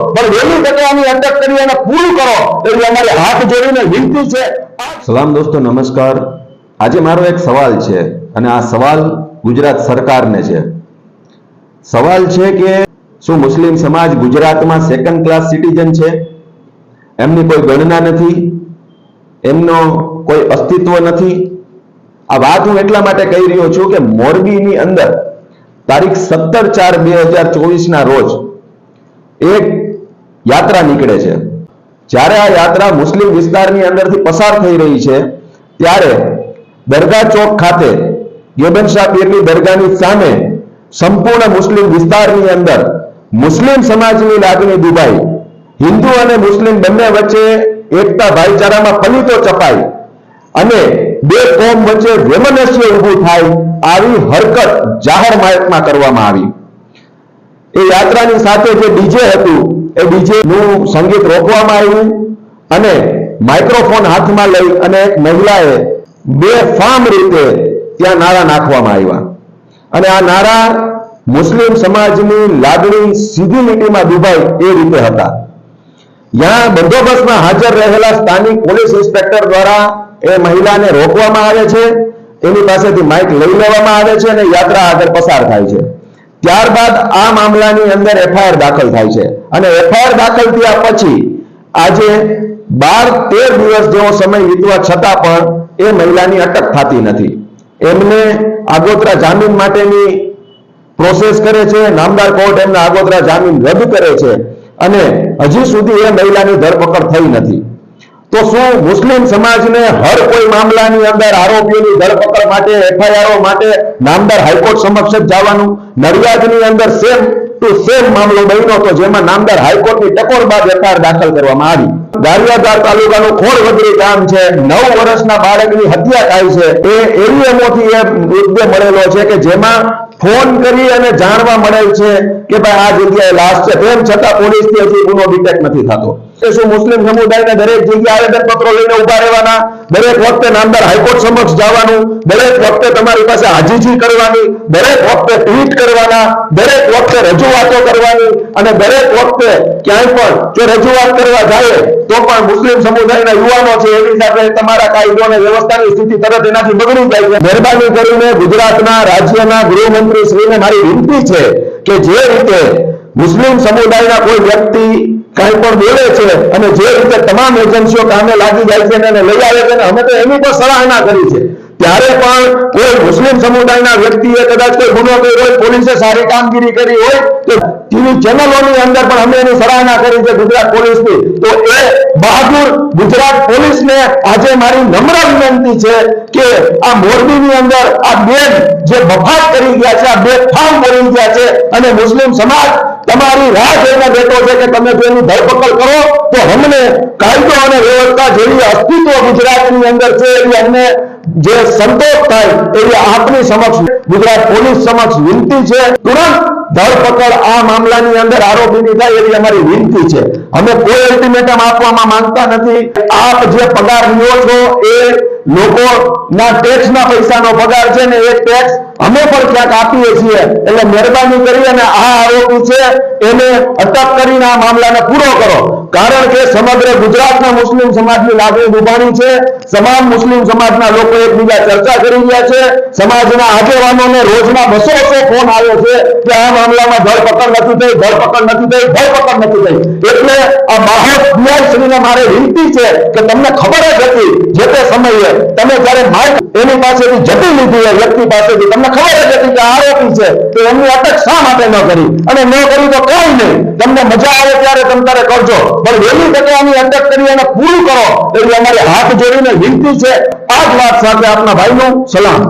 પણ વહેલી તકે આની અટક કરી અને પૂરું કરો એવી અમારી હાથ જોડીને વિનંતી છે। સલામ દોસ્તો, નમસ્કાર। આજે મારો એક સવાલ છે અને આ સવાલ ગુજરાત સરકારને છે। સવાલ છે કે શું મુસ્લિમ સમાજ ગુજરાતમાં સેકન્ડ ક્લાસ સિટીઝન છે? એમની કોઈ ગણના નથી, એમનો કોઈ અસ્તિત્વ નથી। આ વાત હું એટલા માટે કહી રહ્યો છું કે મોરબીની અંદર તારીખ 17/4/2024 ના રોજ એક યાત્રા નીકળે છે। જ્યારે આ યાત્રા મુસ્લિમ વિસ્તારની અંદરથી પસાર થઈ રહી છે ત્યારે દરગાહ ચોક ખાતે ગેબન શાહ પીરની દરગાહની સામે સંપૂર્ણ મુસ્લિમ વિસ્તારની અંદર મુસ્લિમ સમાજની લાગણી દુભાઈ, હિન્દુ અને મુસ્લિમ બંને વચ્ચે એકતા ભાઈચારામાં પલીતો ચપાઈ અને બે કોમ વચ્ચે વૈમનસ્ય ઊભું થાય આવી હરકત જાહેર માર્ગમાં કરવામાં આવી। એ યાત્રાની સાથે જે ડીજે હતું એ ડીજે નું સંગીત રોકવામાં આવ્યું અને માઇક્રોફોન હાથમાં લઈ અને એક મહિલાએ બેફામ રીતે ત્યાં નારા નાખવામાં આવ્યા અને આ નારા મુસ્લિમ સમાજની લાગણી સીધી લીટીમાં દુભાઈ એ રીતે હતા। ત્યાં બંદોબસ્તમાં હાજર રહેલા સ્થાનિક પોલીસ ઇન્સ્પેક્ટર દ્વારા એ મહિલાને રોકવામાં આવે છે, એની પાસેથી માઇક લઈ લેવામાં આવે છે અને યાત્રા આગળ પસાર થાય છે। ત્યારબાદ આ મામલાની અંદર એફઆઈઆર દાખલ થાય છે અને એફઆઈઆર દાખલ થયા પછી આજે 12-13 દિવસ જેવો સમય વીતવા છતાં પણ એ મહિલાની અટક થતી નથી। એમને આગોતરા જામીન માટેની પ્રોસેસ કરે છે, નામદાર કોર્ટ એમના આગોતરા જામીન રદ કરે છે અને હજી સુધી એ મહિલાની ધરપકડ થઈ નથી। તો શું મુસ્લિમ સમાજને હર કોઈ મામલાની અંદર આરોપીઓની ધરપકડ માટે, એફઆઈઆરઓ માટે નામદાર હાઈકોર્ટ સમક્ષ જ જવાનું? નડિયાદની અંદર સેમ ટુ સેમ મામલો બન્યો હતો જેમાં નામદાર હાઈકોર્ટની ટકોર બાદ એફઆઈઆર દાખલ કરવામાં આવી। ગારિયાધાર તાલુકાનું ખોડવદરી ગામ છે, 9 વર્ષના બાળકની હત્યા થાય છે। એ એવીએમઓથી એ મૃતદેહ મળેલો છે કે જેમાં ફોન કરી અને જાણવા મળેલ છે કે ભાઈ આ જગ્યાએ લાશ છે, તેમ છતાં પોલીસથી હજી ગુનો ડિટેક્ટ નથી થતો। શું મુસ્લિમ સમુદાયને દરેક જગ્યાએ આવેદનપત્રો લઈને ઉભા રહેવાના, દરેક વખતે નામદાર હાઈકોર્ટ સમક્ષ જવાનું, દરેક વખતે તમારી પાસે હાજીજી કરવાની, દરેક વખતે ટ્વીટ કરવાના, દરેક વખતે રજૂઆતો કરવાની અને દરેક વખતે ક્યાંય પણ જો રજૂઆત કરવા જાય તો પણ મુસ્લિમ સમુદાયના યુવાનો છે એની સાથે તમારા કાયદો અને વ્યવસ્થાની સ્થિતિ તરત એનાથી બગડી જાય છે। મહેરબાની કરીને ગુજરાતના રાજ્યના ગૃહમંત્રી શ્રીને મારી વિનંતી છે કે જે રીતે મુસ્લિમ સમુદાયના કોઈ વ્યક્તિ કઈ પણ બોલે છે અને જે રીતે તમામ એજન્સીઓ કામે લાગી જાય છે અને લઈ આવે છે, અમે તો એની પણ સરાહના કરી છે, ત્યારે પણ કોઈ મુસ્લિમ સમુદાયના વ્યક્તિએ કદાચ કોઈ ગુનો કર્યો હોય, પોલીસે સારી કામગીરી કરી હોય તો ટીવી ચેનલોની અંદર પણ અમે એની સરાહના કરી છે ગુજરાત પોલીસની। તો એ બહાદુર ગુજરાત પોલીસને આજે મારી નમ્ર વિનંતી છે કે આ મોરબીની અંદર આ બેન જે બફાટ કરી ગયા છે, આ બેફામ બોલી ગયા છે અને મુસ્લિમ સમાજ તમારી રાહ જોઈને બેઠો છે કે તમે જો એની ધરપકડ કરો તો અમને કાયદો અને વ્યવસ્થા જેવી અસ્તિત્વ ગુજરાતની અંદર છે એવી અમને જે સંતોષ થાય એવી આપની સમક્ષ ગુજરાત પોલીસ સમક્ષ વિનંતી છે। તુરંત ધરપકડ આ મામલાની અંદર આરોપીની થાય એવી અમારી વિનંતી છે। અમે કોઈ અલ્ટિમેટમ આપવામાં માંગતા નથી। આપ જે પગાર લ્યો છો એ લોકોના ટેક્સના પૈસાનો પગાર છે ને એ ટેક્સ અમે પણ ક્યાંક આપીએ છીએ, એટલે મહેરબાની કરી અને આ આરોપી છે એને અટક કરીને આ મામલાને પૂરો કરો, કારણ કે સમગ્ર ગુજરાતના મુસ્લિમ સમાજની લાગણી દુભાણી છે। તમામ મુસ્લિમ સમાજના લોકો એકબીજા ચર્ચા કરી રહ્યા છે, સમાજના આગેવાનોને રોજના 200 ફોન આવ્યો છે કે આ મામલામાં ધરપકડ નથી થઈ, ધરપકડ નથી થઈ, ધરપકડ નથી થઈ। એટલે આ બાહ્ય શ્રીને મારે વિનંતી છે કે તમને ખબર જ હતી જે તે સમયે તમે જ્યારે માઇક એની પાસેથી જતી લીધી એ વ્યક્તિ પાસેથી, તમને ખબર જ હતી કે આરોપી છે તો એમની અટક શા માટે ન કરી, અને ન કરી તો કઈ નહીં, તમને મજા આવે ત્યારે તમે તારે કરજો, પણ વહેલી તકે આની અટક કરી અને પૂરું કરો એવી અમારી હાથ જોડીને વિનંતી છે। આ જ વાત સાથે આપના ભાઈનું સલામ।